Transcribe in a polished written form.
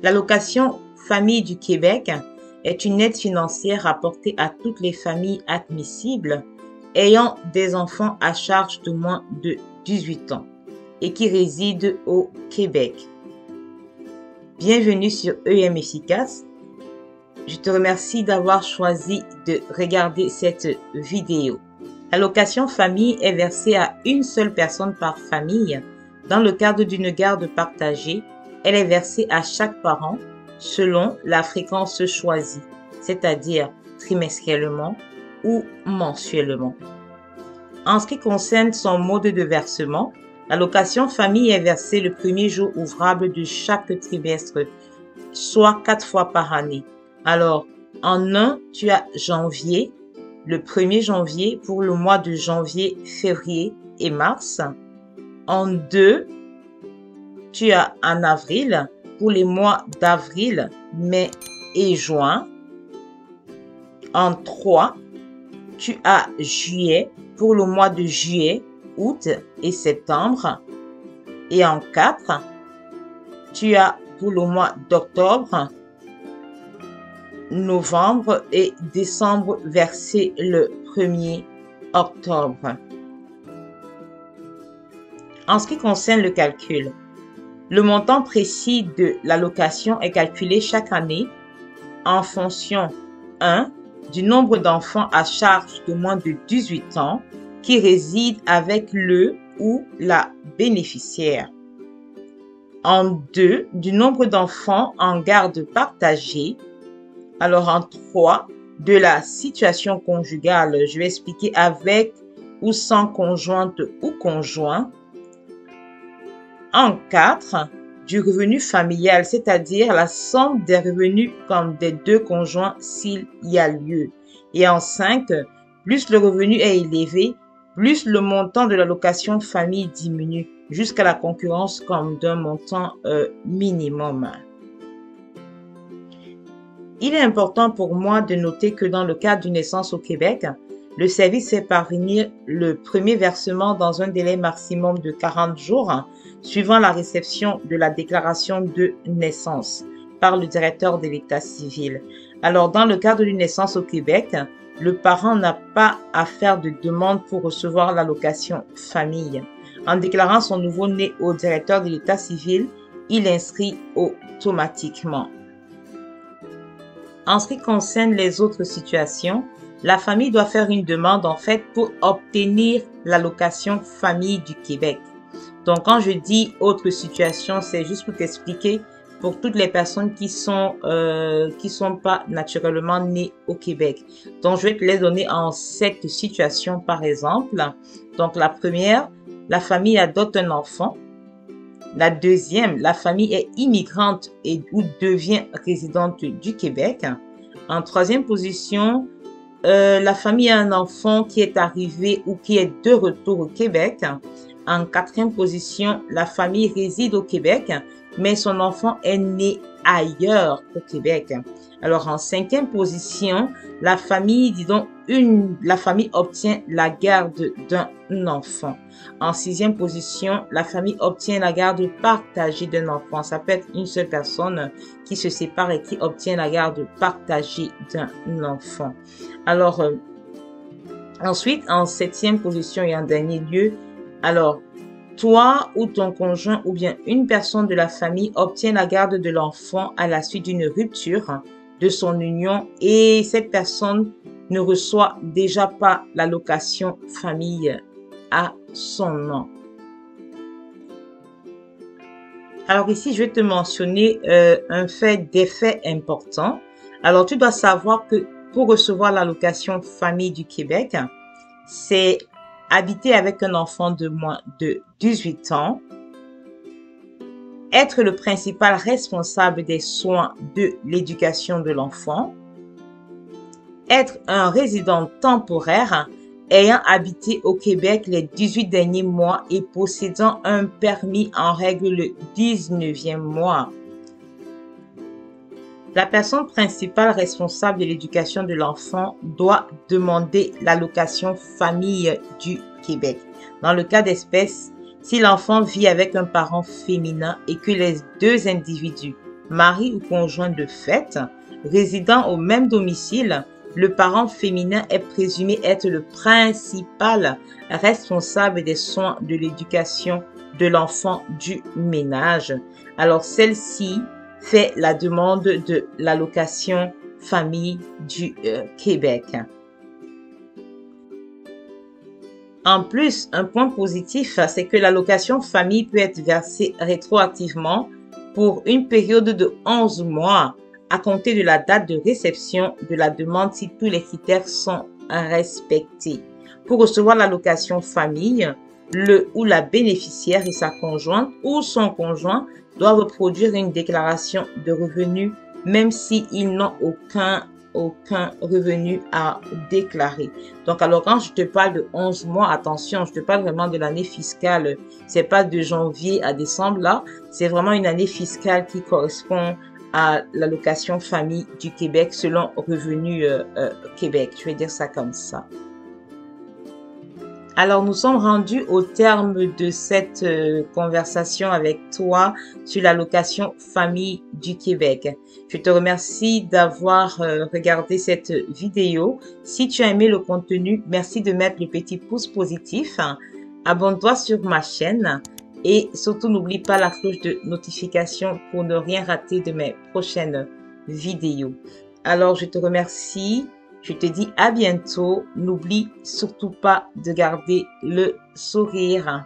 L'allocation Famille du Québec est une aide financière apportée à toutes les familles admissibles ayant des enfants à charge de moins de 18 ans et qui résident au Québec. Bienvenue sur EM Efficace. Je te remercie d'avoir choisi de regarder cette vidéo. L'allocation famille est versée à une seule personne par famille. Dans le cadre d'une garde partagée, elle est versée à chaque parent selon la fréquence choisie, c'est-à-dire trimestriellement ou mensuellement. En ce qui concerne son mode de versement, l'allocation famille est versée le premier jour ouvrable de chaque trimestre, soit 4 fois par année. Alors, en un, tu as janvier, le 1er janvier pour le mois de janvier, février et mars. En 2, tu as en avril pour les mois d'avril, mai et juin. En 3, tu as juillet pour le mois de juillet, août et septembre. Et en 4, tu as pour le mois d'octobre, novembre et décembre versé le 1er octobre. En ce qui concerne le calcul, le montant précis de l'allocation est calculé chaque année en fonction 1. Du nombre d'enfants à charge de moins de 18 ans qui résident avec le ou la bénéficiaire. En 2. Du nombre d'enfants en garde partagée. Alors en 3, de la situation conjugale, je vais expliquer avec ou sans conjointe ou conjoint. En 4, du revenu familial, c'est-à-dire la somme des revenus comme des deux conjoints s'il y a lieu. Et en 5, plus le revenu est élevé, plus le montant de l'allocation famille diminue jusqu'à la concurrence comme d'un montant minimum. Il est important pour moi de noter que dans le cadre d'une naissance au Québec, le service fait parvenir le premier versement dans un délai maximum de 40 jours, suivant la réception de la déclaration de naissance par le directeur de l'État civil. Alors, dans le cadre d'une naissance au Québec, le parent n'a pas à faire de demande pour recevoir l'allocation famille. En déclarant son nouveau-né au directeur de l'État civil, il inscrit automatiquement. En ce qui concerne les autres situations, la famille doit faire une demande en fait pour obtenir l'allocation famille du Québec. Donc, quand je dis autre situation, c'est juste pour t'expliquer pour toutes les personnes qui sont pas naturellement nées au Québec. Donc, je vais te les donner en 7 situations par exemple. Donc, la première, la famille adopte un enfant. La deuxième, la famille est immigrante et ou devient résidente du Québec. En troisième position, la famille a un enfant qui est arrivé ou qui est de retour au Québec. En quatrième position, la famille réside au Québec, mais son enfant est né ailleurs au Québec. Alors, en cinquième position, la famille, la famille obtient la garde d'un enfant. En sixième position, la famille obtient la garde partagée d'un enfant. Ça peut être une seule personne qui se sépare et qui obtient la garde partagée d'un enfant. Alors, ensuite, en septième position et en dernier lieu, alors, toi ou ton conjoint ou bien une personne de la famille obtient la garde de l'enfant à la suite d'une rupture de son union et cette personne ne reçoit déjà pas l'allocation famille à son nom. Alors ici, je vais te mentionner des faits importants. Alors, tu dois savoir que pour recevoir l'allocation famille du Québec, c'est habiter avec un enfant de moins de 18 ans, être le principal responsable des soins de l'éducation de l'enfant, être un résident temporaire ayant habité au Québec les 18 derniers mois et possédant un permis en règle le 19e mois. La personne principale responsable de l'éducation de l'enfant doit demander l'allocation famille du Québec. Dans le cas d'espèce, si l'enfant vit avec un parent féminin et que les deux individus mari ou conjoint de fait, résidant au même domicile, le parent féminin est présumé être le principal responsable des soins de l'éducation de l'enfant du ménage. Alors, celle-ci fait la demande de l'allocation famille du Québec. En plus, un point positif, c'est que l'allocation famille peut être versée rétroactivement pour une période de 11 mois à compter de la date de réception de la demande si tous les critères sont respectés. Pour recevoir l'allocation famille, le ou la bénéficiaire et sa conjointe ou son conjoint doivent produire une déclaration de revenus même s'ils n'ont aucun revenu à déclarer. Donc, alors, quand je te parle de 11 mois, attention, je te parle vraiment de l'année fiscale. C'est pas de janvier à décembre, là. C'est vraiment une année fiscale qui correspond à l'allocation famille du Québec selon Revenu Québec. Je vais dire ça comme ça. Alors, nous sommes rendus au terme de cette conversation avec toi sur l'allocation famille du Québec. Je te remercie d'avoir regardé cette vidéo. Si tu as aimé le contenu, merci de mettre le petit pouce positif. Abonne-toi sur ma chaîne et surtout n'oublie pas la cloche de notification pour ne rien rater de mes prochaines vidéos. Alors, je te remercie. Je te dis à bientôt. N'oublie surtout pas de garder le sourire.